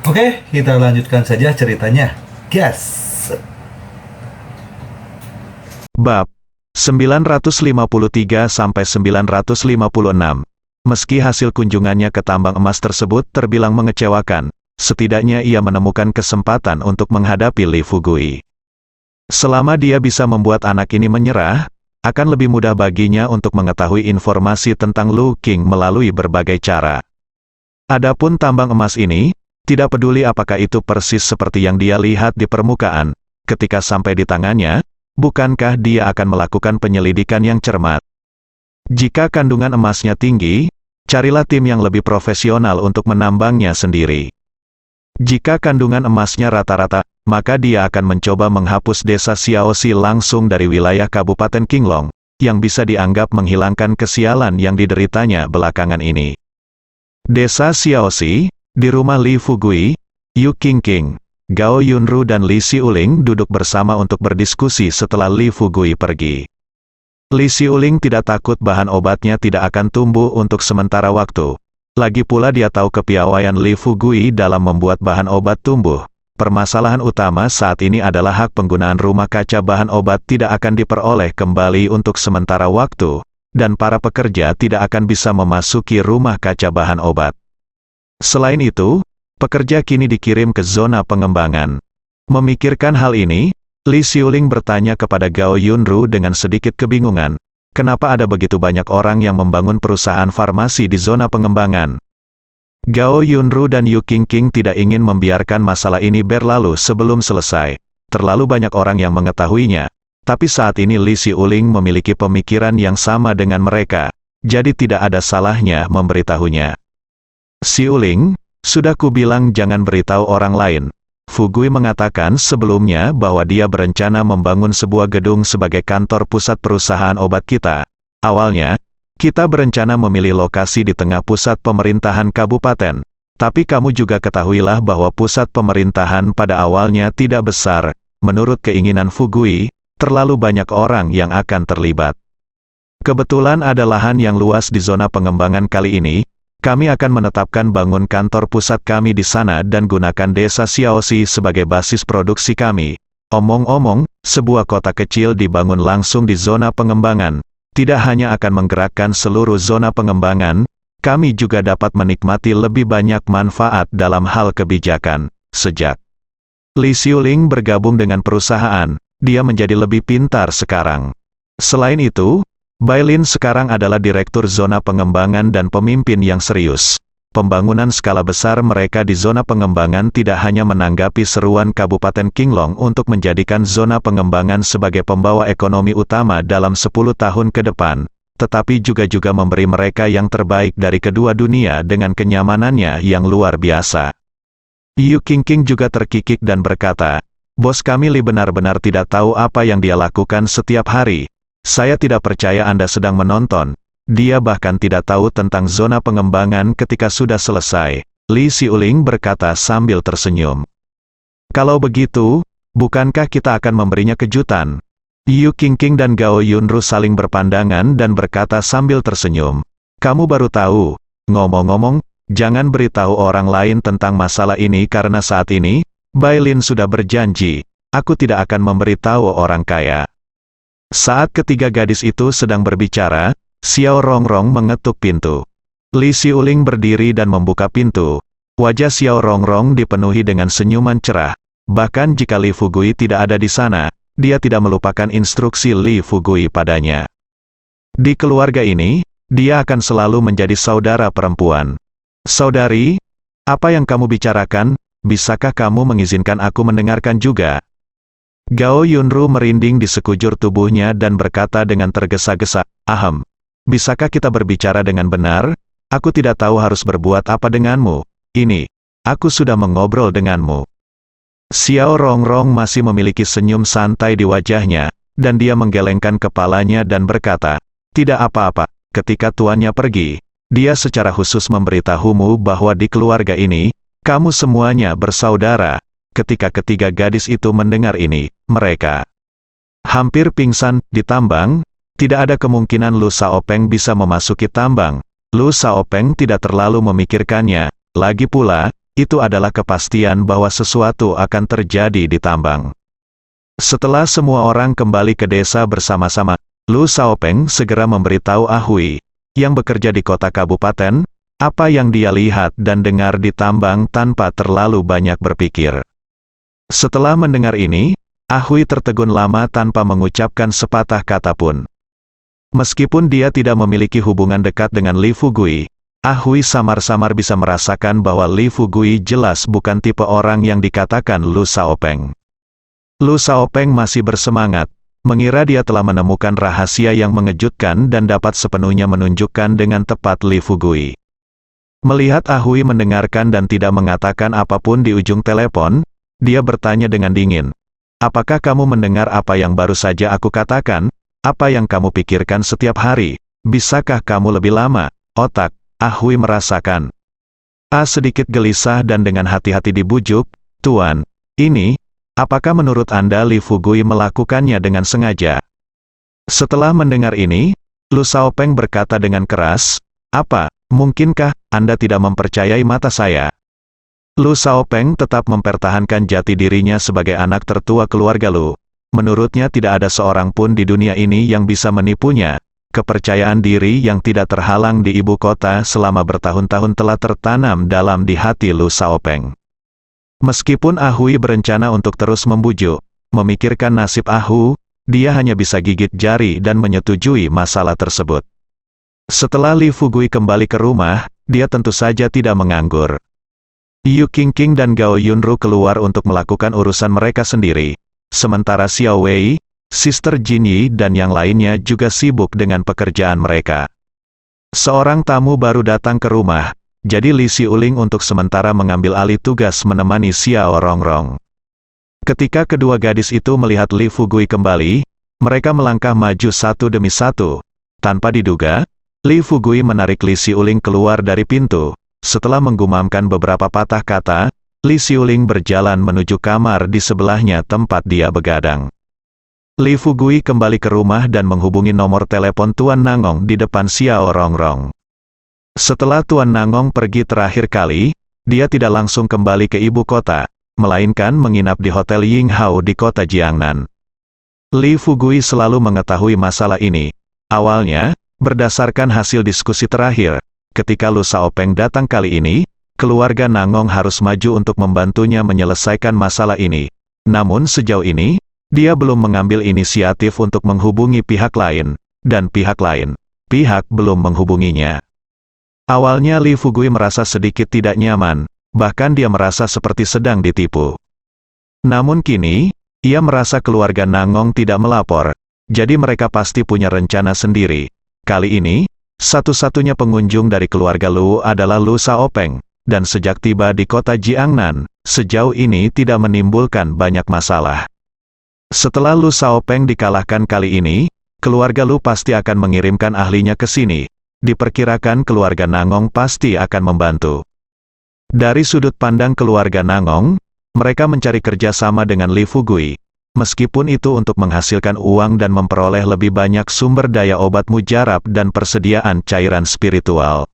Oke, kita lanjutkan saja ceritanya. Gas. Bab 953-956. Meski hasil kunjungannya ke tambang emas tersebut terbilang mengecewakan, setidaknya ia menemukan kesempatan untuk menghadapi Li Fugui. Selama dia bisa membuat anak ini menyerah, akan lebih mudah baginya untuk mengetahui informasi tentang Lu Qing melalui berbagai cara. Adapun tambang emas ini, tidak peduli apakah itu persis seperti yang dia lihat di permukaan, ketika sampai di tangannya, bukankah dia akan melakukan penyelidikan yang cermat? Jika kandungan emasnya tinggi, carilah tim yang lebih profesional untuk menambangnya sendiri. Jika kandungan emasnya rata-rata, maka dia akan mencoba menghapus desa Xiaoxi langsung dari wilayah Kabupaten Qinglong, yang bisa dianggap menghilangkan kesialan yang dideritanya belakangan ini. Desa Xiaoxi, di rumah Li Fugui, Yu Qingqing, Gao Yunru dan Li Xiuling duduk bersama untuk berdiskusi setelah Li Fugui pergi. Li Xiuling tidak takut bahan obatnya tidak akan tumbuh untuk sementara waktu. Lagi pula dia tahu kepiawaian Li Fugui dalam membuat bahan obat tumbuh. Permasalahan utama saat ini adalah hak penggunaan rumah kaca bahan obat tidak akan diperoleh kembali untuk sementara waktu, dan para pekerja tidak akan bisa memasuki rumah kaca bahan obat. Selain itu, pekerja kini dikirim ke zona pengembangan. Memikirkan hal ini, Li Xiuling bertanya kepada Gao Yunru dengan sedikit kebingungan, kenapa ada begitu banyak orang yang membangun perusahaan farmasi di zona pengembangan? Gao Yunru dan Yu Qingqing tidak ingin membiarkan masalah ini berlalu sebelum selesai. Terlalu banyak orang yang mengetahuinya, tapi saat ini Li Xiuling memiliki pemikiran yang sama dengan mereka, jadi tidak ada salahnya memberitahunya. Xiuling, sudah kubilang jangan beritahu orang lain. Fugui mengatakan sebelumnya bahwa dia berencana membangun sebuah gedung sebagai kantor pusat perusahaan obat kita. Awalnya, kita berencana memilih lokasi di tengah pusat pemerintahan kabupaten. Tapi kamu juga ketahuilah bahwa pusat pemerintahan pada awalnya tidak besar. Menurut keinginan Fugui, terlalu banyak orang yang akan terlibat. Kebetulan ada lahan yang luas di zona pengembangan kali ini. Kami akan menetapkan bangun kantor pusat kami di sana dan gunakan desa Xiaoxi sebagai basis produksi kami. Omong-omong, sebuah kota kecil dibangun langsung di zona pengembangan. Tidak hanya akan menggerakkan seluruh zona pengembangan, kami juga dapat menikmati lebih banyak manfaat dalam hal kebijakan. Sejak Li Xiuling bergabung dengan perusahaan, dia menjadi lebih pintar sekarang. Selain itu, Bailin sekarang adalah direktur zona pengembangan dan pemimpin yang serius. Pembangunan skala besar mereka di zona pengembangan tidak hanya menanggapi seruan Kabupaten Qinglong untuk menjadikan zona pengembangan sebagai pembawa ekonomi utama dalam 10 tahun ke depan, tetapi juga memberi mereka yang terbaik dari kedua dunia dengan kenyamanannya yang luar biasa. Yu Qingqing juga terkikik dan berkata, "Bos kami Li benar-benar tidak tahu apa yang dia lakukan setiap hari. Saya tidak percaya Anda sedang menonton. Dia bahkan tidak tahu tentang zona pengembangan ketika sudah selesai." Li Xiuling berkata sambil tersenyum. "Kalau begitu, bukankah kita akan memberinya kejutan?" Yu Qingqing dan Gao Yunru saling berpandangan dan berkata sambil tersenyum. "Kamu baru tahu. Ngomong-ngomong, jangan beritahu orang lain tentang masalah ini karena saat ini, Bailin sudah berjanji, aku tidak akan memberitahu orang kaya." Saat ketiga gadis itu sedang berbicara, Xiao Rongrong mengetuk pintu. Li Xiuling berdiri dan membuka pintu. Wajah Xiao Rongrong dipenuhi dengan senyuman cerah. Bahkan jika Li Fugui tidak ada di sana, dia tidak melupakan instruksi Li Fugui padanya. Di keluarga ini, dia akan selalu menjadi saudara perempuan. "Saudari, apa yang kamu bicarakan? Bisakah kamu mengizinkan aku mendengarkan juga?" Gao Yunru merinding di sekujur tubuhnya dan berkata dengan tergesa-gesa, "Ahem. Bisakah kita berbicara dengan benar? Aku tidak tahu harus berbuat apa denganmu. Ini, aku sudah mengobrol denganmu." Xiao Rongrong masih memiliki senyum santai di wajahnya, dan dia menggelengkan kepalanya dan berkata, "Tidak apa-apa, ketika tuannya pergi, dia secara khusus memberitahumu bahwa di keluarga ini, kamu semuanya bersaudara." Ketika ketiga gadis itu mendengar ini, mereka hampir pingsan. Di tambang, tidak ada kemungkinan Lu Xiaopeng bisa memasuki tambang. Lu Xiaopeng tidak terlalu memikirkannya. Lagi pula, itu adalah kepastian bahwa sesuatu akan terjadi di tambang. Setelah semua orang kembali ke desa bersama-sama, Lu Xiaopeng segera memberitahu Ahui, yang bekerja di kota kabupaten, apa yang dia lihat dan dengar di tambang tanpa terlalu banyak berpikir. Setelah mendengar ini, Ahui tertegun lama tanpa mengucapkan sepatah kata pun. Meskipun dia tidak memiliki hubungan dekat dengan Li Fugui, Ahui samar-samar bisa merasakan bahwa Li Fugui jelas bukan tipe orang yang dikatakan Lu Xiaopeng. Lu Xiaopeng masih bersemangat, mengira dia telah menemukan rahasia yang mengejutkan dan dapat sepenuhnya menunjukkan dengan tepat Li Fugui. Melihat Ahui mendengarkan dan tidak mengatakan apapun di ujung telepon, dia bertanya dengan dingin, "Apakah kamu mendengar apa yang baru saja aku katakan? Apa yang kamu pikirkan setiap hari? Bisakah kamu lebih lama?" Otak Ahui merasakan. Sedikit gelisah dan dengan hati-hati dibujuk, "Tuan, ini, apakah menurut Anda Li Fugui melakukannya dengan sengaja?" Setelah mendengar ini, Lu Xiaopeng berkata dengan keras, "Apa, mungkinkah Anda tidak mempercayai mata saya?" Lu Xiaopeng tetap mempertahankan jati dirinya sebagai anak tertua keluarga Lu. Menurutnya tidak ada seorang pun di dunia ini yang bisa menipunya. Kepercayaan diri yang tidak terhalang di ibu kota selama bertahun-tahun telah tertanam dalam di hati Lu Xiaopeng. Meskipun Ahui berencana untuk terus membujuk, memikirkan nasib dia hanya bisa gigit jari dan menyetujui masalah tersebut. Setelah Li Fugui kembali ke rumah, dia tentu saja tidak menganggur. Yu Qingqing dan Gao Yunru keluar untuk melakukan urusan mereka sendiri. Sementara Xiao Wei, Sister Jinyi dan yang lainnya juga sibuk dengan pekerjaan mereka. Seorang tamu baru datang ke rumah, jadi Li Xiuling untuk sementara mengambil alih tugas menemani Xiao Rongrong. Ketika kedua gadis itu melihat Li Fugui kembali, mereka melangkah maju satu demi satu. Tanpa diduga, Li Fugui menarik Li Xiuling keluar dari pintu. Setelah menggumamkan beberapa patah kata, Li Xiuling berjalan menuju kamar di sebelahnya tempat dia begadang. Li Fugui kembali ke rumah dan menghubungi nomor telepon Tuan Nangong di depan Xiao Rongrong. Setelah Tuan Nangong pergi terakhir kali, dia tidak langsung kembali ke ibu kota, melainkan menginap di Hotel Yinghao di kota Jiangnan. Li Fugui selalu mengetahui masalah ini. Awalnya, berdasarkan hasil diskusi terakhir, ketika Lu Xiaopeng datang kali ini, keluarga Nangong harus maju untuk membantunya menyelesaikan masalah ini. Namun sejauh ini, dia belum mengambil inisiatif untuk menghubungi pihak lain, dan pihak belum menghubunginya. Awalnya Li Fugui merasa sedikit tidak nyaman, bahkan dia merasa seperti sedang ditipu. Namun kini, ia merasa keluarga Nangong tidak melapor, jadi mereka pasti punya rencana sendiri. Kali ini, satu-satunya pengunjung dari keluarga Lu adalah Lu Xiaopeng. Dan sejak tiba di kota Jiangnan, sejauh ini tidak menimbulkan banyak masalah. Setelah Lu Xiaopeng dikalahkan kali ini, keluarga Lu pasti akan mengirimkan ahlinya ke sini. Diperkirakan keluarga Nangong pasti akan membantu. Dari sudut pandang keluarga Nangong, mereka mencari kerjasama dengan Li Fugui. Meskipun itu untuk menghasilkan uang dan memperoleh lebih banyak sumber daya obat mujarab dan persediaan cairan spiritual.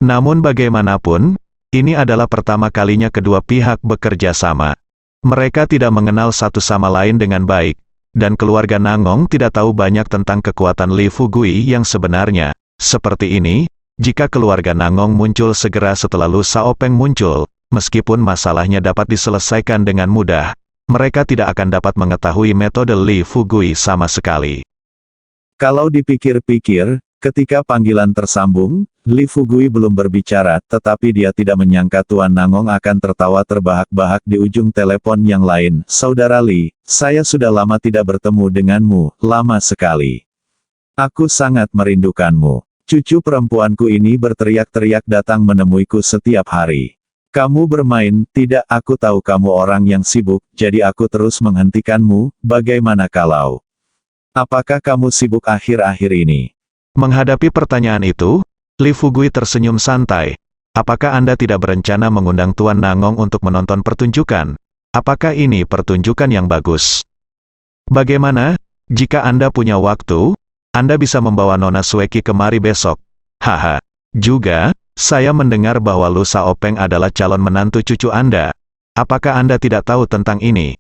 Namun bagaimanapun, ini adalah pertama kalinya kedua pihak bekerja sama. Mereka tidak mengenal satu sama lain dengan baik, dan keluarga Nangong tidak tahu banyak tentang kekuatan Li Fugui yang sebenarnya. Seperti ini, jika keluarga Nangong muncul segera setelah Lu Xiaopeng muncul, meskipun masalahnya dapat diselesaikan dengan mudah, mereka tidak akan dapat mengetahui metode Li Fugui sama sekali. Kalau dipikir-pikir, ketika panggilan tersambung, Li Fugui belum berbicara, tetapi dia tidak menyangka Tuan Nangong akan tertawa terbahak-bahak di ujung telepon yang lain. "Saudara Li, saya sudah lama tidak bertemu denganmu, lama sekali. Aku sangat merindukanmu. Cucu perempuanku ini berteriak-teriak datang menemuiku setiap hari. Kamu bermain, tidak, aku tahu kamu orang yang sibuk, jadi aku terus menghentikanmu, bagaimana kalau? Apakah kamu sibuk akhir-akhir ini?" Menghadapi pertanyaan itu, Li Fugui tersenyum santai. "Apakah Anda tidak berencana mengundang Tuan Nangong untuk menonton pertunjukan? Apakah ini pertunjukan yang bagus? Bagaimana, jika Anda punya waktu, Anda bisa membawa Nona Sueki kemari besok. Haha. Juga, saya mendengar bahwa Lu Saopeng adalah calon menantu cucu Anda. Apakah Anda tidak tahu tentang ini?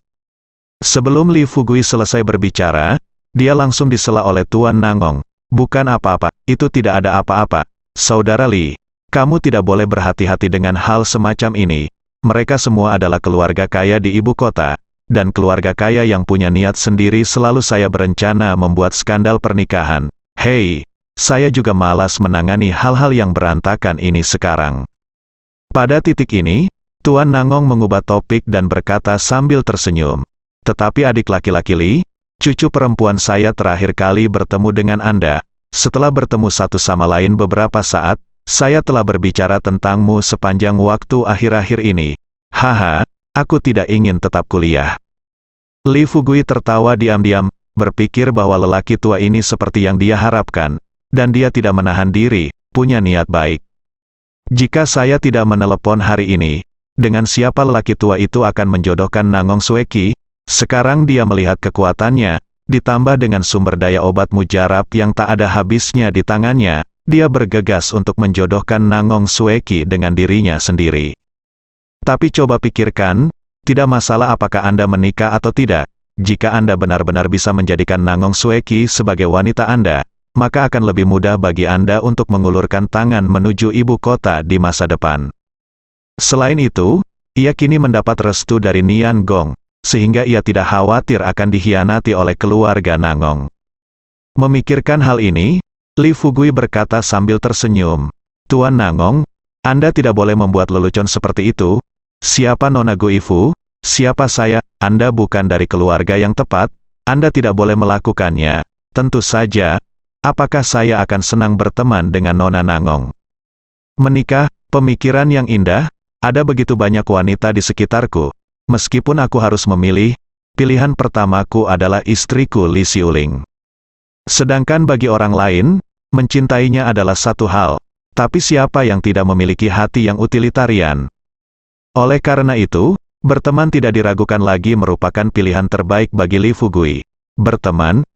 Sebelum Li Fugui selesai berbicara, dia langsung disela oleh Tuan Nangong. Bukan apa-apa, itu tidak ada apa-apa. Saudara Li, kamu tidak boleh berhati-hati dengan hal semacam ini. Mereka semua adalah keluarga kaya di ibu kota, dan keluarga kaya yang punya niat sendiri selalu saya berencana membuat skandal pernikahan. Hei, saya juga malas menangani hal-hal yang berantakan ini sekarang. Pada titik ini, Tuan Nangong mengubah topik dan berkata sambil tersenyum. Tetapi adik laki-laki Li, cucu perempuan saya terakhir kali bertemu dengan Anda. Setelah bertemu satu sama lain beberapa saat, saya telah berbicara tentangmu sepanjang waktu akhir-akhir ini. Haha, aku tidak ingin tetap kuliah. Li Fugui tertawa diam-diam, berpikir bahwa lelaki tua ini seperti yang dia harapkan, dan dia tidak menahan diri, punya niat baik. Jika saya tidak menelepon hari ini, dengan siapa lelaki tua itu akan menjodohkan Nangong Sueki? Sekarang dia melihat kekuatannya, ditambah dengan sumber daya obat mujarab yang tak ada habisnya di tangannya, dia bergegas untuk menjodohkan Nangong Sueki dengan dirinya sendiri. Tapi coba pikirkan, tidak masalah apakah Anda menikah atau tidak, jika Anda benar-benar bisa menjadikan Nangong Sueki sebagai wanita Anda, maka akan lebih mudah bagi Anda untuk mengulurkan tangan menuju ibu kota di masa depan. Selain itu, ia kini mendapat restu dari Nian Gong, sehingga ia tidak khawatir akan dikhianati oleh keluarga Nangong. Memikirkan hal ini, Li Fugui berkata sambil tersenyum, Tuan Nangong, Anda tidak boleh membuat lelucon seperti itu. Siapa Nona Guifu? Siapa saya? Anda bukan dari keluarga yang tepat, Anda tidak boleh melakukannya. Tentu saja, apakah saya akan senang berteman dengan Nona Nangong? Menikah, pemikiran yang indah, ada begitu banyak wanita di sekitarku. Meskipun aku harus memilih, pilihan pertamaku adalah istriku Li Xiuling. Sedangkan bagi orang lain, mencintainya adalah satu hal, tapi siapa yang tidak memiliki hati yang utilitarian? Oleh karena itu, berteman tidak diragukan lagi merupakan pilihan terbaik bagi Li Fugui. Berteman,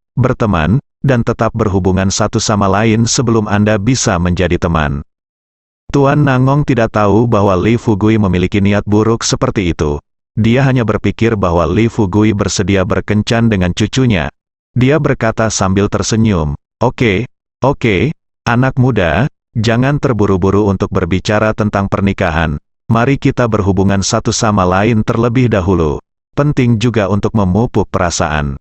dan tetap berhubungan satu sama lain sebelum Anda bisa menjadi teman. Tuan Nangong tidak tahu bahwa Li Fugui memiliki niat buruk seperti itu. Dia hanya berpikir bahwa Li Fugui bersedia berkencan dengan cucunya. Dia berkata sambil tersenyum, Oke, anak muda, jangan terburu-buru untuk berbicara tentang pernikahan. Mari kita berhubungan satu sama lain terlebih dahulu. Penting juga untuk memupuk perasaan.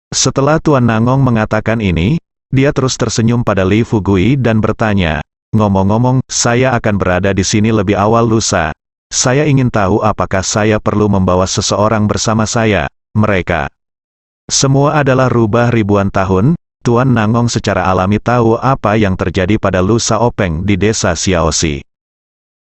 Setelah Tuan Nangong mengatakan ini, dia terus tersenyum pada Li Fugui dan bertanya, ngomong-ngomong, saya akan berada di sini lebih awal lusa. Saya ingin tahu apakah saya perlu membawa seseorang bersama saya. Mereka semua adalah rubah ribuan tahun. Tuan Nangong secara alami tahu apa yang terjadi pada Lu Saopeng di desa Xiaoxi.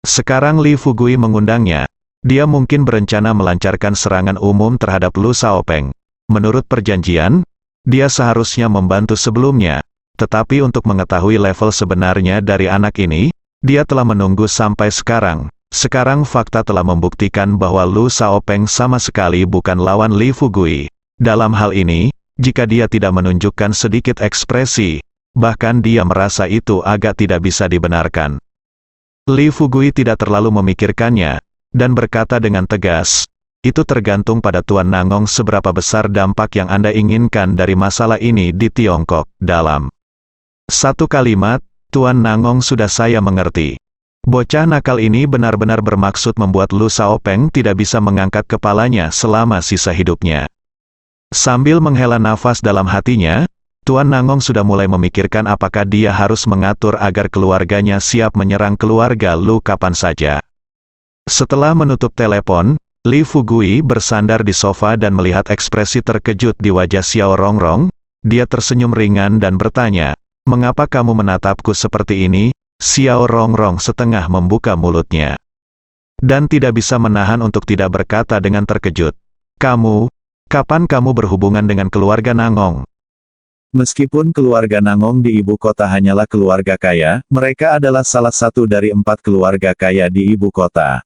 Sekarang Li Fugui mengundangnya. Dia mungkin berencana melancarkan serangan umum terhadap Lu Saopeng. Menurut perjanjian, dia seharusnya membantu sebelumnya. Tetapi untuk mengetahui level sebenarnya dari anak ini, dia telah menunggu sampai sekarang. Sekarang fakta telah membuktikan bahwa Lu Saopeng sama sekali bukan lawan Li Fugui. Dalam hal ini, jika dia tidak menunjukkan sedikit ekspresi, bahkan dia merasa itu agak tidak bisa dibenarkan. Li Fugui tidak terlalu memikirkannya, dan berkata dengan tegas, itu tergantung pada Tuan Nangong seberapa besar dampak yang Anda inginkan dari masalah ini di Tiongkok. Dalam satu kalimat, Tuan Nangong sudah saya mengerti. Bocah nakal ini benar-benar bermaksud membuat Lu Saopeng tidak bisa mengangkat kepalanya selama sisa hidupnya. Sambil menghela nafas dalam hatinya, Tuan Nangong sudah mulai memikirkan apakah dia harus mengatur agar keluarganya siap menyerang keluarga Lu kapan saja. Setelah menutup telepon, Li Fugui bersandar di sofa dan melihat ekspresi terkejut di wajah Xiao Rongrong. Dia tersenyum ringan dan bertanya, "Mengapa kamu menatapku seperti ini?" Xiao Rongrong setengah membuka mulutnya. Dan tidak bisa menahan untuk tidak berkata dengan terkejut. Kapan kamu berhubungan dengan keluarga Nangong?" Meskipun keluarga Nangong di ibu kota hanyalah keluarga kaya, mereka adalah salah satu dari 4 keluarga kaya di ibu kota.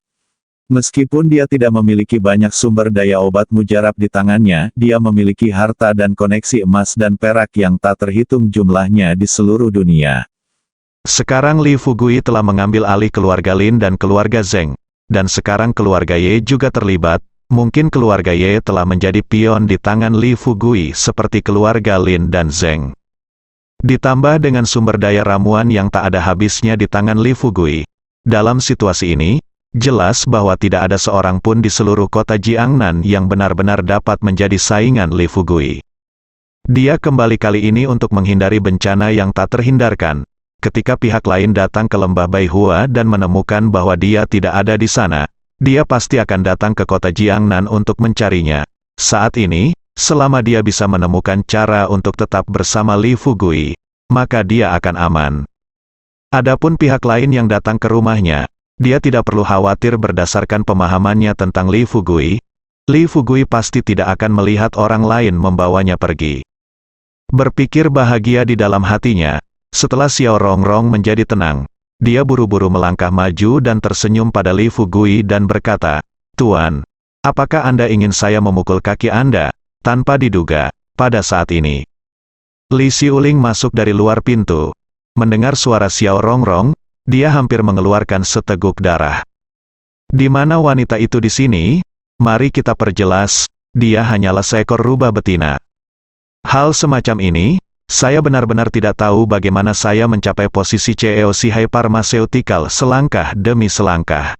Meskipun dia tidak memiliki banyak sumber daya obat mujarab di tangannya, dia memiliki harta dan koneksi emas dan perak yang tak terhitung jumlahnya di seluruh dunia. Sekarang Li Fugui telah mengambil alih keluarga Lin dan keluarga Zheng, dan sekarang keluarga Ye juga terlibat. Mungkin keluarga Ye telah menjadi pion di tangan Li Fugui seperti keluarga Lin dan Zheng. Ditambah dengan sumber daya ramuan yang tak ada habisnya di tangan Li Fugui. Dalam situasi ini, jelas bahwa tidak ada seorang pun di seluruh kota Jiangnan yang benar-benar dapat menjadi saingan Li Fugui. Dia kembali kali ini untuk menghindari bencana yang tak terhindarkan. Ketika pihak lain datang ke lembah Baihua dan menemukan bahwa dia tidak ada di sana, dia pasti akan datang ke kota Jiangnan untuk mencarinya. Saat ini, selama dia bisa menemukan cara untuk tetap bersama Li Fugui, maka dia akan aman. Adapun pihak lain yang datang ke rumahnya, dia tidak perlu khawatir berdasarkan pemahamannya tentang Li Fugui. Li Fugui pasti tidak akan melihat orang lain membawanya pergi. Berpikir bahagia di dalam hatinya, setelah Xiao Rongrong menjadi tenang, dia buru-buru melangkah maju dan tersenyum pada Li Fugui dan berkata, "Tuan, apakah Anda ingin saya memukul kaki Anda?" Tanpa diduga, pada saat ini, Li Xiuling masuk dari luar pintu. Mendengar suara Xiao Rongrong, dia hampir mengeluarkan seteguk darah. "Di mana wanita itu di sini? Mari kita perjelas, dia hanyalah seekor rubah betina." Hal semacam ini, saya benar-benar tidak tahu bagaimana saya mencapai posisi CEO Sihai Pharmaceutical selangkah demi selangkah.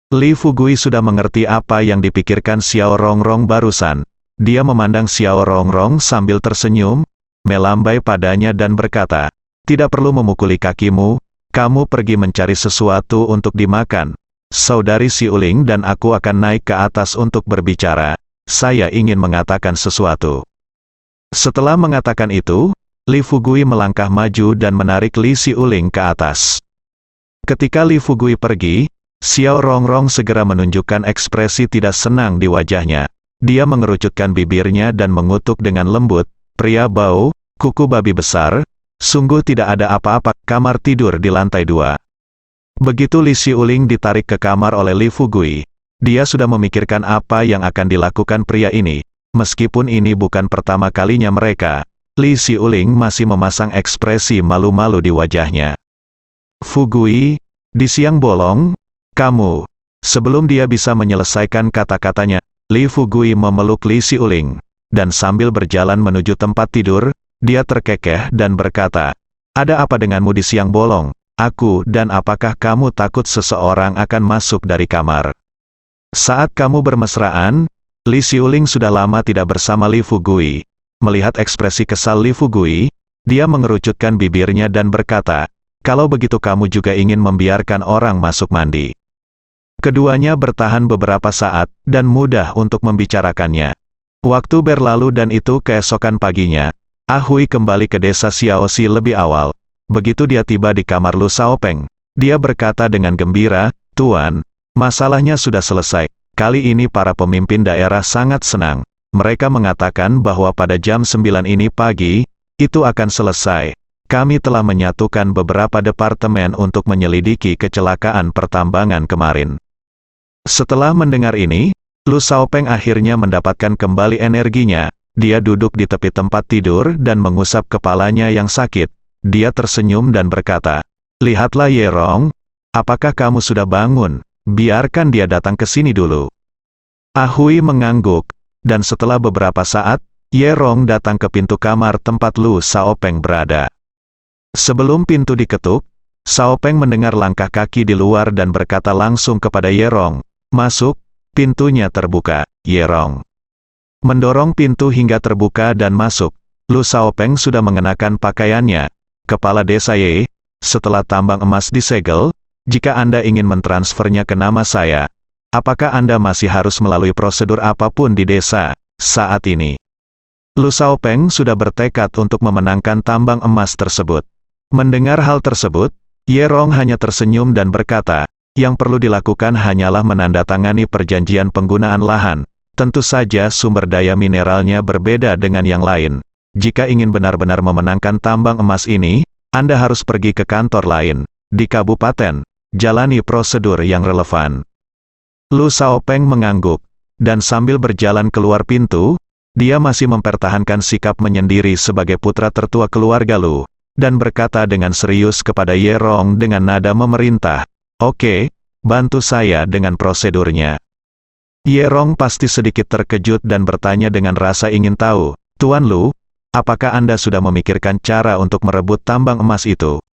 Li Fugui sudah mengerti apa yang dipikirkan Xiao Rongrong barusan. Dia memandang Xiao Rongrong sambil tersenyum, melambai padanya dan berkata, "Tidak perlu memukuli kakimu, kamu pergi mencari sesuatu untuk dimakan. Saudari Xiuling dan aku akan naik ke atas untuk berbicara. Saya ingin mengatakan sesuatu." Setelah mengatakan itu, Li Fugui melangkah maju dan menarik Li Xiuling ke atas. Ketika Li Fugui pergi, Xiao Rongrong segera menunjukkan ekspresi tidak senang di wajahnya. Dia mengerucutkan bibirnya dan mengutuk dengan lembut, "Pria bau, kuku babi besar, sungguh tidak ada apa-apa." Kamar tidur di lantai 2. Begitu Li Xiuling ditarik ke kamar oleh Li Fugui, dia sudah memikirkan apa yang akan dilakukan pria ini. Meskipun ini bukan pertama kalinya mereka, Li Xiuling masih memasang ekspresi malu-malu di wajahnya. "Fugui, di siang bolong, kamu..." Sebelum dia bisa menyelesaikan kata-katanya, Li Fugui memeluk Li Xiuling, dan sambil berjalan menuju tempat tidur, dia terkekeh dan berkata, "Ada apa denganmu di siang bolong? Aku dan apakah kamu takut seseorang akan masuk dari kamar?" Saat kamu bermesraan, Li Xiuling sudah lama tidak bersama Li Fugui. Melihat ekspresi kesal Li Fugui, dia mengerucutkan bibirnya dan berkata, "Kalau begitu kamu juga ingin membiarkan orang masuk mandi." Keduanya bertahan beberapa saat, dan mudah untuk membicarakannya. Waktu berlalu dan itu keesokan paginya, Ah Hui kembali ke desa Xiaoxi lebih awal. Begitu dia tiba di kamar Lu Shaopeng, dia berkata dengan gembira, "Tuan, masalahnya sudah selesai." Kali ini para pemimpin daerah sangat senang. Mereka mengatakan bahwa pada jam 9 ini pagi, itu akan selesai. Kami telah menyatukan beberapa departemen untuk menyelidiki kecelakaan pertambangan kemarin. Setelah mendengar ini, Lu Shaopeng akhirnya mendapatkan kembali energinya. Dia duduk di tepi tempat tidur dan mengusap kepalanya yang sakit. Dia tersenyum dan berkata, "Lihatlah Ye Rong, apakah kamu sudah bangun? Biarkan dia datang ke sini dulu." Ah Hui mengangguk, dan setelah beberapa saat, Ye Rong datang ke pintu kamar tempat Lu Shaopeng berada. Sebelum pintu diketuk, Shaopeng mendengar langkah kaki di luar dan berkata langsung kepada Ye Rong, "Masuk." Pintunya terbuka. Ye Rong mendorong pintu hingga terbuka dan masuk. Lu Shaopeng sudah mengenakan pakaiannya. "Kepala desa Ye, setelah tambang emas disegel, jika Anda ingin mentransfernya ke nama saya, apakah Anda masih harus melalui prosedur apapun di desa saat ini?" Lu Shaopeng sudah bertekad untuk memenangkan tambang emas tersebut. Mendengar hal tersebut, Ye Rong hanya tersenyum dan berkata, "Yang perlu dilakukan hanyalah menandatangani perjanjian penggunaan lahan. Tentu saja sumber daya mineralnya berbeda dengan yang lain. Jika ingin benar-benar memenangkan tambang emas ini, Anda harus pergi ke kantor lain di kabupaten. Jalani prosedur yang relevan." Lu Shaopeng mengangguk, dan sambil berjalan keluar pintu, dia masih mempertahankan sikap menyendiri sebagai putra tertua keluarga Lu. dan berkata dengan serius kepada Ye Rong dengan nada memerintah, "Oke, bantu saya dengan prosedurnya." Ye Rong pasti sedikit terkejut dan bertanya dengan rasa ingin tahu, "Tuan Lu, apakah Anda sudah memikirkan cara untuk merebut tambang emas itu?"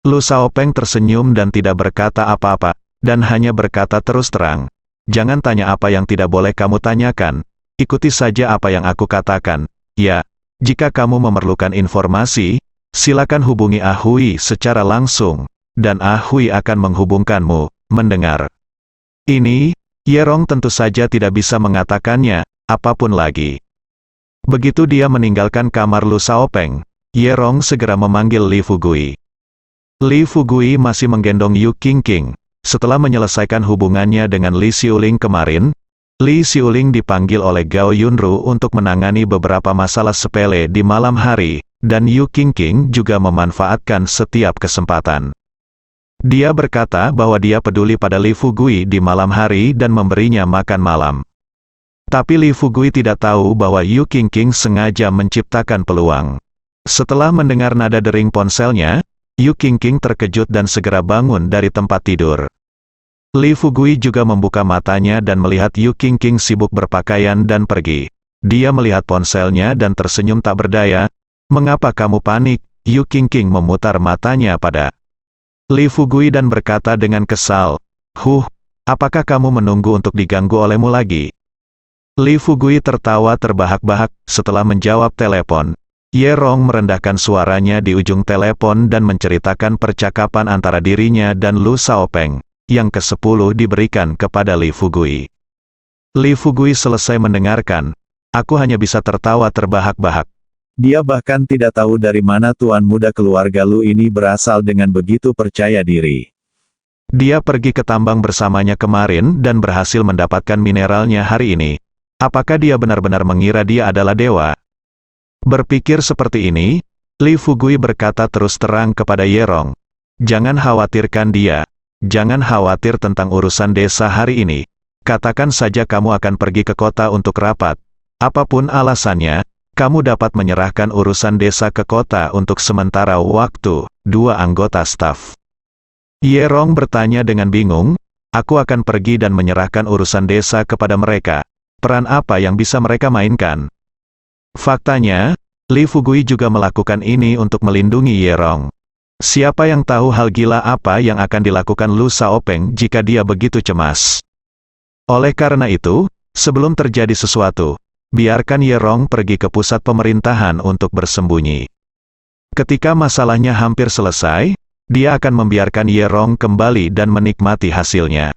Lu Xiaopeng tersenyum dan tidak berkata apa-apa, dan hanya berkata terus terang, "Jangan tanya apa yang tidak boleh kamu tanyakan, ikuti saja apa yang aku katakan. Ya, jika kamu memerlukan informasi, silakan hubungi Ah Hui secara langsung, dan Ah Hui akan menghubungkanmu." Mendengar ini, Ye Rong tentu saja tidak bisa mengatakannya apapun lagi. Begitu dia meninggalkan kamar Lu Xiaopeng, Ye Rong segera memanggil Li Fugui. Li Fugui masih menggendong Yu Qingqing. Setelah menyelesaikan hubungannya dengan Li Xiuling kemarin, Li Xiuling dipanggil oleh Gao Yunru untuk menangani beberapa masalah sepele di malam hari, dan Yu Qingqing juga memanfaatkan setiap kesempatan. Dia berkata bahwa dia peduli pada Li Fugui di malam hari dan memberinya makan malam. Tapi Li Fugui tidak tahu bahwa Yu Qingqing sengaja menciptakan peluang. Setelah mendengar nada dering ponselnya, Yu Qingqing terkejut dan segera bangun dari tempat tidur. Li Fugui juga membuka matanya dan melihat Yu Qingqing sibuk berpakaian dan pergi. Dia melihat ponselnya dan tersenyum tak berdaya. "Mengapa kamu panik?" Yu Qingqing memutar matanya pada Li Fugui dan berkata dengan kesal, apakah kamu menunggu untuk diganggu olehmu lagi?" Li Fugui tertawa terbahak-bahak. Setelah menjawab telepon, Ye Rong merendahkan suaranya di ujung telepon dan menceritakan percakapan antara dirinya dan Lu Xiaopeng, yang ke-10 diberikan kepada Li Fugui. Li Fugui selesai mendengarkan. "Aku hanya bisa tertawa terbahak-bahak." Dia bahkan tidak tahu dari mana tuan muda keluarga Lu ini berasal dengan begitu percaya diri. Dia pergi ke tambang bersamanya kemarin dan berhasil mendapatkan mineralnya hari ini. Apakah dia benar-benar mengira dia adalah dewa? Berpikir seperti ini, Li Fugui berkata terus terang kepada Ye Rong, "Jangan khawatirkan dia. Jangan khawatir tentang urusan desa hari ini. Katakan saja kamu akan pergi ke kota untuk rapat. Apapun alasannya, kamu dapat menyerahkan urusan desa ke kota untuk sementara waktu." Dua anggota staf Ye Rong bertanya dengan bingung, "Aku akan pergi dan menyerahkan urusan desa kepada mereka. Peran apa yang bisa mereka mainkan?" Faktanya, Li Fugui juga melakukan ini untuk melindungi Ye Rong. Siapa yang tahu hal gila apa yang akan dilakukan Lu Xiaopeng jika dia begitu cemas. Oleh karena itu, sebelum terjadi sesuatu, biarkan Ye Rong pergi ke pusat pemerintahan untuk bersembunyi. Ketika masalahnya hampir selesai, dia akan membiarkan Ye Rong kembali dan menikmati hasilnya.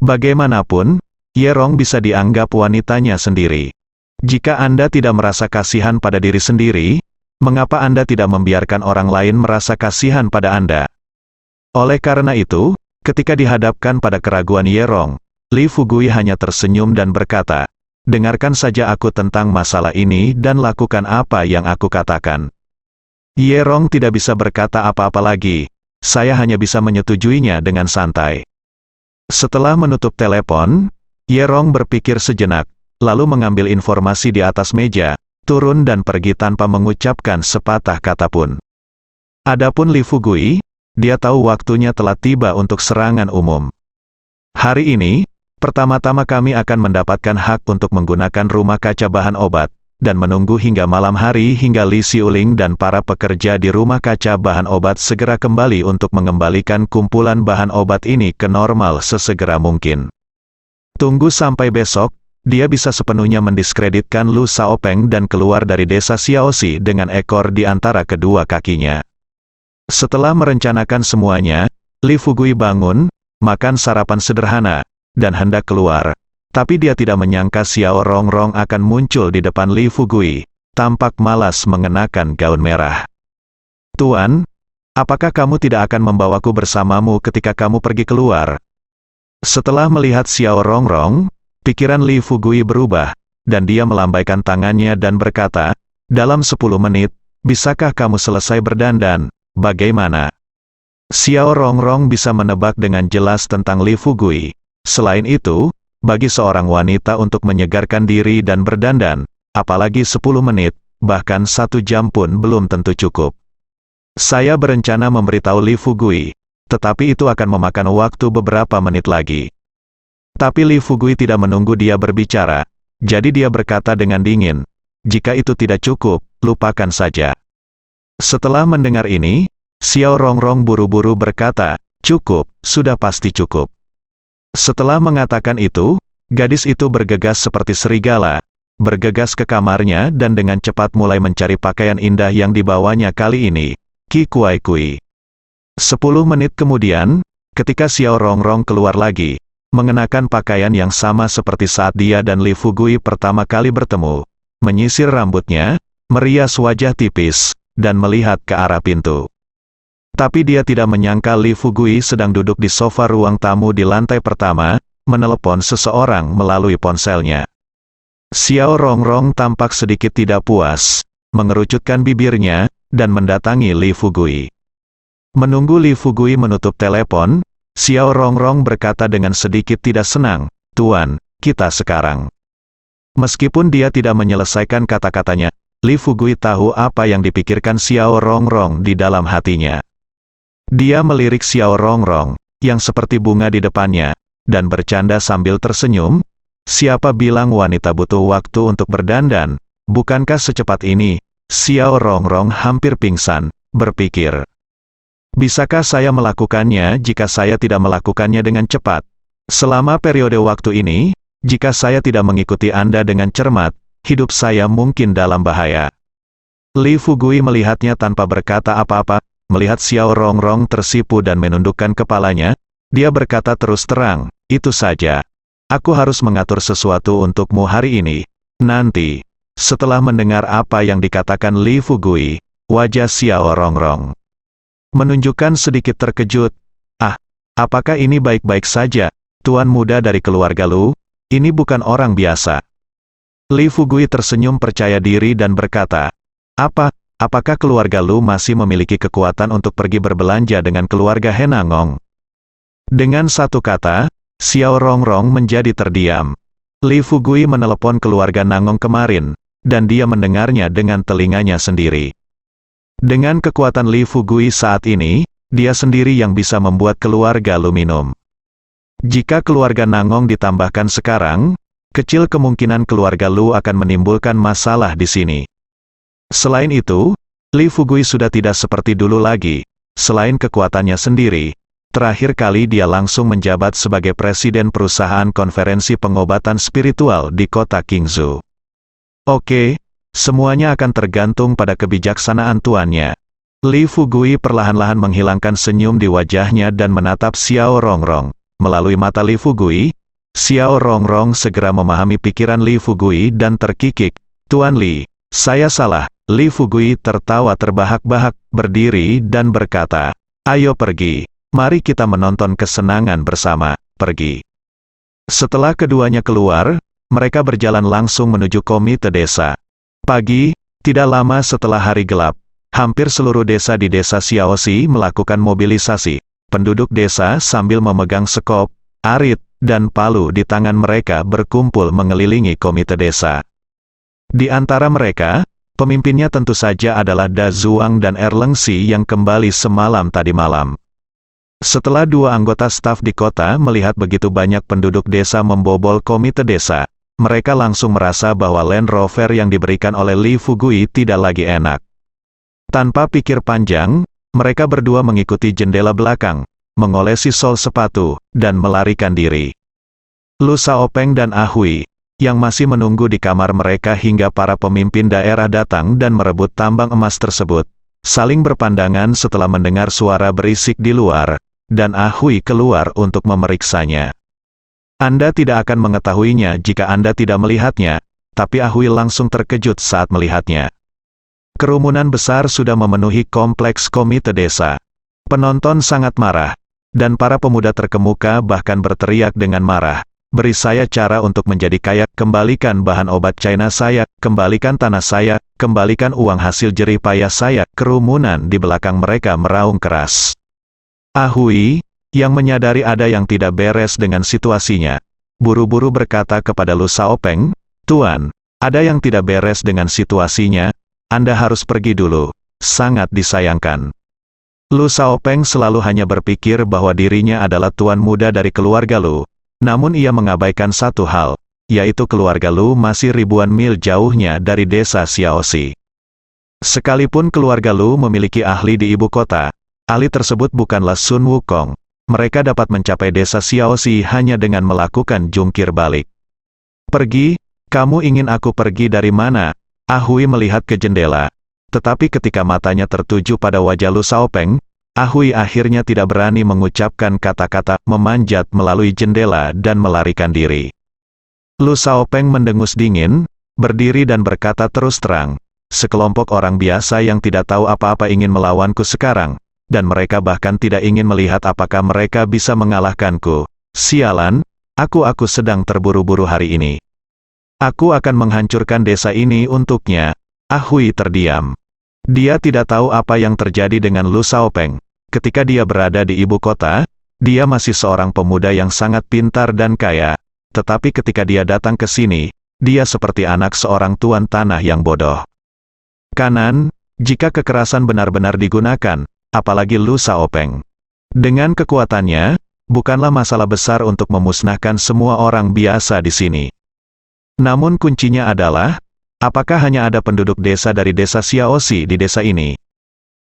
Bagaimanapun, Ye Rong bisa dianggap wanitanya sendiri. Jika Anda tidak merasa kasihan pada diri sendiri, mengapa Anda tidak membiarkan orang lain merasa kasihan pada Anda? Oleh karena itu, ketika dihadapkan pada keraguan Ye Rong, Li Fugui hanya tersenyum dan berkata, "Dengarkan saja aku tentang masalah ini dan lakukan apa yang aku katakan." Ye Rong tidak bisa berkata apa-apa lagi. Saya hanya bisa menyetujuinya dengan santai. Setelah menutup telepon, Ye Rong berpikir sejenak, lalu mengambil informasi di atas meja, turun dan pergi tanpa mengucapkan sepatah kata pun. Adapun Li Fugui, dia tahu waktunya telah tiba untuk serangan umum. Hari ini, pertama-tama kami akan mendapatkan hak untuk menggunakan rumah kaca bahan obat, dan menunggu hingga malam hari hingga Li Xiuling dan para pekerja di rumah kaca bahan obat segera kembali untuk mengembalikan kumpulan bahan obat ini ke normal sesegera mungkin. Tunggu sampai besok, dia bisa sepenuhnya mendiskreditkan Lu Xiaopeng dan keluar dari desa Xiaoxi dengan ekor di antara kedua kakinya. Setelah merencanakan semuanya, Li Fugui bangun, makan sarapan sederhana, dan hendak keluar. Tapi dia tidak menyangka Xiao Rongrong akan muncul di depan Li Fugui, tampak malas mengenakan gaun merah. "Tuan, apakah kamu tidak akan membawaku bersamamu ketika kamu pergi keluar?" Setelah melihat Xiao Rongrong, pikiran Li Fugui berubah, dan dia melambaikan tangannya dan berkata, "Dalam 10 menit, bisakah kamu selesai berdandan? Bagaimana?" Xiao Rongrong bisa menebak dengan jelas tentang Li Fugui. Selain itu, bagi seorang wanita untuk menyegarkan diri dan berdandan, apalagi 10 menit, bahkan 1 jam pun belum tentu cukup. Saya berencana memberitahu Li Fugui, tetapi itu akan memakan waktu beberapa menit lagi. Tapi Li Fugui tidak menunggu dia berbicara, jadi dia berkata dengan dingin, jika itu tidak cukup, lupakan saja. Setelah mendengar ini, Xiao Rongrong buru-buru berkata, cukup, sudah pasti cukup. Setelah mengatakan itu, gadis itu bergegas seperti serigala, bergegas ke kamarnya dan dengan cepat mulai mencari pakaian indah yang dibawanya kali ini, Qi Kuai Kui. 10 menit kemudian, ketika Xiao Rongrong keluar lagi, mengenakan pakaian yang sama seperti saat dia dan Li Fugui pertama kali bertemu, menyisir rambutnya, merias wajah tipis, dan melihat ke arah pintu. Tapi dia tidak menyangka Li Fugui sedang duduk di sofa ruang tamu di lantai pertama, menelepon seseorang melalui ponselnya. Xiao Rongrong tampak sedikit tidak puas, mengerucutkan bibirnya, dan mendatangi Li Fugui. Menunggu Li Fugui menutup telepon, Xiao Rongrong berkata dengan sedikit tidak senang, "Tuan, kita sekarang." Meskipun dia tidak menyelesaikan kata-katanya, Li Fugui tahu apa yang dipikirkan Xiao Rongrong di dalam hatinya. Dia melirik Xiao Rongrong, yang seperti bunga di depannya, dan bercanda sambil tersenyum, "Siapa bilang wanita butuh waktu untuk berdandan? Bukankah secepat ini?" Xiao Rongrong hampir pingsan, berpikir. Bisakah saya melakukannya jika saya tidak melakukannya dengan cepat? Selama periode waktu ini, jika saya tidak mengikuti Anda dengan cermat, hidup saya mungkin dalam bahaya. Li Fugui melihatnya tanpa berkata apa-apa, melihat Xiao Rongrong tersipu dan menundukkan kepalanya, dia berkata terus terang, "Itu saja. Aku harus mengatur sesuatu untukmu hari ini. Nanti." Setelah mendengar apa yang dikatakan Li Fugui, wajah Xiao Rongrong menunjukkan sedikit terkejut. "Ah, apakah ini baik-baik saja, tuan muda dari keluarga Lu? Ini bukan orang biasa." Li Fugui tersenyum percaya diri dan berkata, Apakah keluarga Lu masih memiliki kekuatan untuk pergi berbelanja dengan keluarga Henangong?" Dengan satu kata, Xiao Rongrong menjadi terdiam. Li Fugui menelepon keluarga Nangong kemarin, dan dia mendengarnya dengan telinganya sendiri. Dengan kekuatan Li Fugui saat ini, dia sendiri yang bisa membuat keluarga Lu minum. Jika keluarga Nangong ditambahkan sekarang, kecil kemungkinan keluarga Lu akan menimbulkan masalah di sini. Selain itu, Li Fugui sudah tidak seperti dulu lagi. Selain kekuatannya sendiri, terakhir kali dia langsung menjabat sebagai presiden perusahaan konferensi pengobatan spiritual di kota Qingzhou. Oke, semuanya akan tergantung pada kebijaksanaan tuannya. Li Fugui perlahan-lahan menghilangkan senyum di wajahnya dan menatap Xiao Rongrong. Melalui mata Li Fugui, Xiao Rongrong segera memahami pikiran Li Fugui dan terkikik. "Tuan Li, saya salah." Li Fugui tertawa terbahak-bahak, berdiri dan berkata, "Ayo pergi. Mari kita menonton kesenangan bersama. Pergi." Setelah keduanya keluar, mereka berjalan langsung menuju komite desa. Pagi, tidak lama setelah hari gelap, hampir seluruh desa di desa Xiaoxi melakukan mobilisasi. Penduduk desa sambil memegang sekop, arit, dan palu di tangan mereka berkumpul mengelilingi komite desa. Di antara mereka, pemimpinnya tentu saja adalah Da Zuang dan Erlengsi yang kembali semalam tadi malam. Setelah dua anggota staf di kota melihat begitu banyak penduduk desa membobol komite desa, mereka langsung merasa bahwa Land Rover yang diberikan oleh Li Fugui tidak lagi enak. Tanpa pikir panjang, mereka berdua mengikuti jendela belakang, mengolesi sol sepatu, dan melarikan diri. Lu Xiaopeng dan Ah Hui, yang masih menunggu di kamar mereka hingga para pemimpin daerah datang dan merebut tambang emas tersebut, saling berpandangan setelah mendengar suara berisik di luar, dan Ah Hui keluar untuk memeriksanya. Anda tidak akan mengetahuinya jika Anda tidak melihatnya, tapi Ah Hui langsung terkejut saat melihatnya. Kerumunan besar sudah memenuhi kompleks komite desa. Penonton sangat marah, dan para pemuda terkemuka bahkan berteriak dengan marah, "Beri saya cara untuk menjadi kaya, kembalikan bahan obat China saya, kembalikan tanah saya, kembalikan uang hasil jerih payah saya." Kerumunan di belakang mereka meraung keras. Ah Hui, yang menyadari ada yang tidak beres dengan situasinya, buru-buru berkata kepada Lu Xiaopeng, "Tuan, ada yang tidak beres dengan situasinya, Anda harus pergi dulu, sangat disayangkan." Lu Xiaopeng selalu hanya berpikir bahwa dirinya adalah tuan muda dari keluarga Lu. Namun ia mengabaikan satu hal, yaitu keluarga Lu masih ribuan mil jauhnya dari desa Xiaoxi. Sekalipun keluarga Lu memiliki ahli di ibu kota, ahli tersebut bukanlah Sun Wukong. Mereka dapat mencapai desa Xiaoxi hanya dengan melakukan jungkir balik. Pergi? Kamu ingin aku pergi dari mana? Ah Hui melihat ke jendela. Tetapi ketika matanya tertuju pada wajah Lu Xiaopeng, Ah Hui akhirnya tidak berani mengucapkan kata-kata, memanjat melalui jendela dan melarikan diri. Lu Xiaopeng mendengus dingin, berdiri dan berkata terus terang, sekelompok orang biasa yang tidak tahu apa-apa ingin melawanku sekarang, dan mereka bahkan tidak ingin melihat apakah mereka bisa mengalahkanku. Sialan, aku sedang terburu-buru hari ini. Aku akan menghancurkan desa ini untuknya. Ah Hui terdiam. Dia tidak tahu apa yang terjadi dengan Lu Xiaopeng. Ketika dia berada di ibu kota, dia masih seorang pemuda yang sangat pintar dan kaya. Tetapi ketika dia datang ke sini, dia seperti anak seorang tuan tanah yang bodoh. Kanan, jika kekerasan benar-benar digunakan, apalagi Lu Xiaopeng. Dengan kekuatannya, bukanlah masalah besar untuk memusnahkan semua orang biasa di sini. Namun kuncinya adalah, apakah hanya ada penduduk desa dari desa Xiaoxi di desa ini?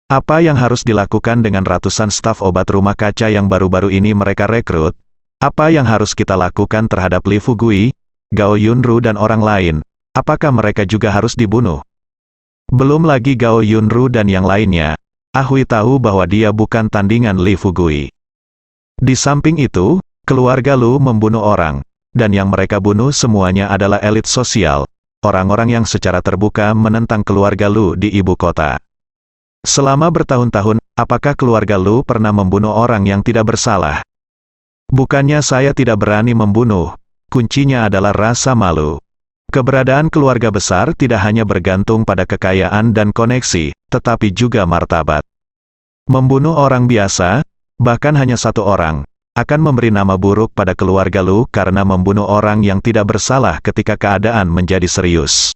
Apa yang harus dilakukan dengan ratusan staf obat rumah kaca yang baru-baru ini mereka rekrut? Apa yang harus kita lakukan terhadap Li Fugui, Gao Yunru dan orang lain? Apakah mereka juga harus dibunuh? Belum lagi Gao Yunru dan yang lainnya. Ah Hui tahu bahwa dia bukan tandingan Li Fugui. Di samping itu, keluarga Lu membunuh orang, dan yang mereka bunuh semuanya adalah elit sosial, orang-orang yang secara terbuka menentang keluarga Lu di ibu kota. Selama bertahun-tahun, apakah keluarga Lu pernah membunuh orang yang tidak bersalah? Bukannya saya tidak berani membunuh, kuncinya adalah rasa malu. Keberadaan keluarga besar tidak hanya bergantung pada kekayaan dan koneksi, tetapi juga martabat. Membunuh orang biasa, bahkan hanya satu orang, akan memberi nama buruk pada keluarga Lu karena membunuh orang yang tidak bersalah ketika keadaan menjadi serius.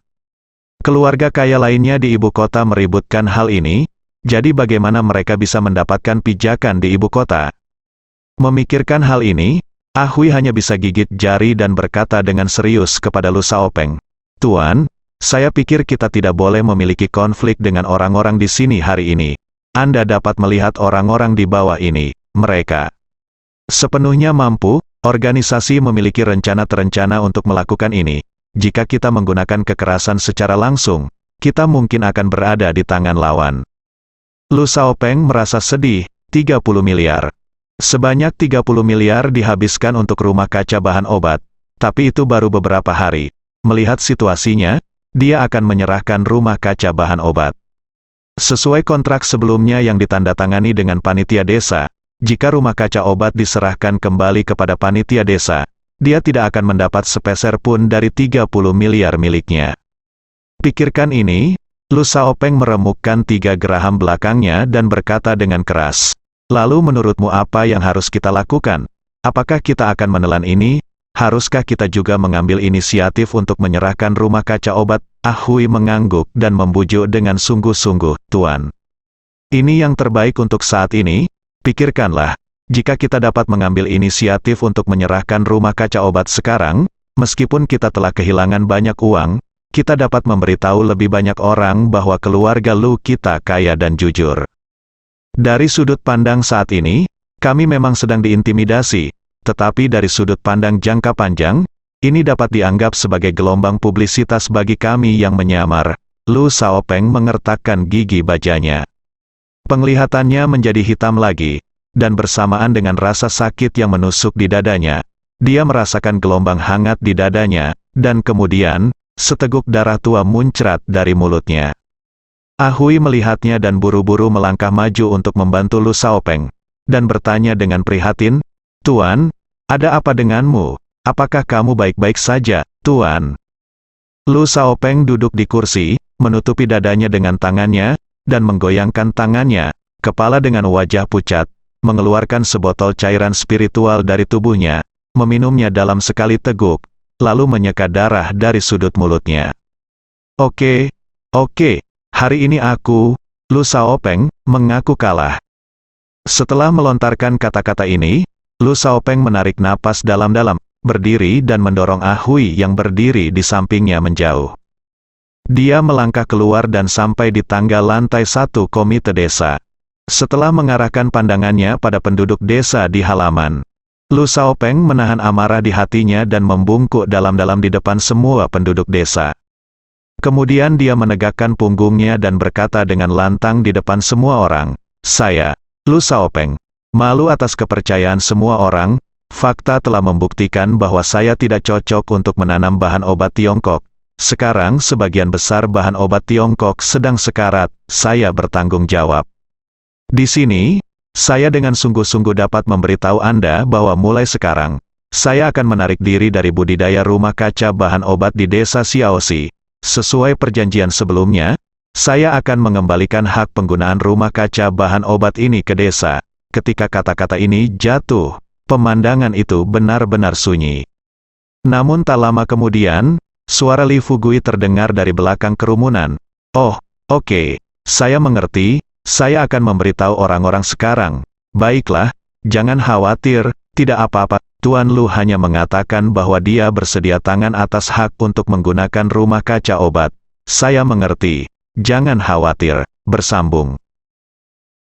Keluarga kaya lainnya di ibu kota meributkan hal ini, jadi bagaimana mereka bisa mendapatkan pijakan di ibu kota? Memikirkan hal ini, Ah Hui hanya bisa gigit jari dan berkata dengan serius kepada Lu Xiaopeng, Tuan, saya pikir kita tidak boleh memiliki konflik dengan orang-orang di sini hari ini. Anda dapat melihat orang-orang di bawah ini, mereka sepenuhnya mampu, organisasi memiliki rencana terencana untuk melakukan ini. Jika kita menggunakan kekerasan secara langsung, kita mungkin akan berada di tangan lawan. Lu Xiaopeng merasa sedih, 30 miliar. Sebanyak 30 miliar dihabiskan untuk rumah kaca bahan obat, tapi itu baru beberapa hari. Melihat situasinya, dia akan menyerahkan rumah kaca bahan obat. Sesuai kontrak sebelumnya yang ditandatangani dengan panitia desa, jika rumah kaca obat diserahkan kembali kepada panitia desa, dia tidak akan mendapat sepeser pun dari 30 miliar miliknya. Pikirkan ini, Lu Xiaopeng meremukkan 3 geraham belakangnya dan berkata dengan keras, lalu menurutmu apa yang harus kita lakukan? Apakah kita akan menelan ini? Haruskah kita juga mengambil inisiatif untuk menyerahkan rumah kaca obat? Ah Hui mengangguk dan membujuk dengan sungguh-sungguh, Tuan. Ini yang terbaik untuk saat ini, pikirkanlah, jika kita dapat mengambil inisiatif untuk menyerahkan rumah kaca obat sekarang, meskipun kita telah kehilangan banyak uang, kita dapat memberitahu lebih banyak orang bahwa keluarga Lu kita kaya dan jujur. Dari sudut pandang saat ini, kami memang sedang diintimidasi, tetapi dari sudut pandang jangka panjang, ini dapat dianggap sebagai gelombang publisitas bagi kami yang menyamar. Lu Xiaopeng mengertakkan gigi bajanya. Penglihatannya menjadi hitam lagi, dan bersamaan dengan rasa sakit yang menusuk di dadanya, dia merasakan gelombang hangat di dadanya, dan kemudian, seteguk darah tua muncrat dari mulutnya. Ah Hui melihatnya dan buru-buru melangkah maju untuk membantu Lu Xiaopeng, dan bertanya dengan prihatin, Tuan, ada apa denganmu? Apakah kamu baik-baik saja, Tuan? Lu Xiaopeng duduk di kursi, menutupi dadanya dengan tangannya, dan menggoyangkan tangannya, kepala dengan wajah pucat, mengeluarkan sebotol cairan spiritual dari tubuhnya, meminumnya dalam sekali teguk, lalu menyeka darah dari sudut mulutnya. Oke, hari ini aku, Lu Xiaopeng, mengaku kalah. Setelah melontarkan kata-kata ini, Lu Xiaopeng menarik napas dalam-dalam, berdiri dan mendorong Ah Hui yang berdiri di sampingnya menjauh. Dia melangkah keluar dan sampai di tangga lantai 1 komite desa. Setelah mengarahkan pandangannya pada penduduk desa di halaman, Lu Xiaopeng menahan amarah di hatinya dan membungkuk dalam-dalam di depan semua penduduk desa. Kemudian dia menegakkan punggungnya dan berkata dengan lantang di depan semua orang, "Saya, Lu Xiaopeng, malu atas kepercayaan semua orang. Fakta telah membuktikan bahwa saya tidak cocok untuk menanam bahan obat Tiongkok. Sekarang sebagian besar bahan obat Tiongkok sedang sekarat, saya bertanggung jawab. Di sini, saya dengan sungguh-sungguh dapat memberitahu Anda bahwa mulai sekarang, saya akan menarik diri dari budidaya rumah kaca bahan obat di desa Xiaoxi. Sesuai perjanjian sebelumnya, saya akan mengembalikan hak penggunaan rumah kaca bahan obat ini ke desa." Ketika kata-kata ini jatuh, pemandangan itu benar-benar sunyi. Namun tak lama kemudian, suara Li Fugui terdengar dari belakang kerumunan. "Oh, oke, saya mengerti, saya akan memberitahu orang-orang sekarang. Baiklah, jangan khawatir, tidak apa-apa." Tuan Lu hanya mengatakan bahwa dia bersedia tangan atas hak untuk menggunakan rumah kaca obat. "Saya mengerti, jangan khawatir," bersambung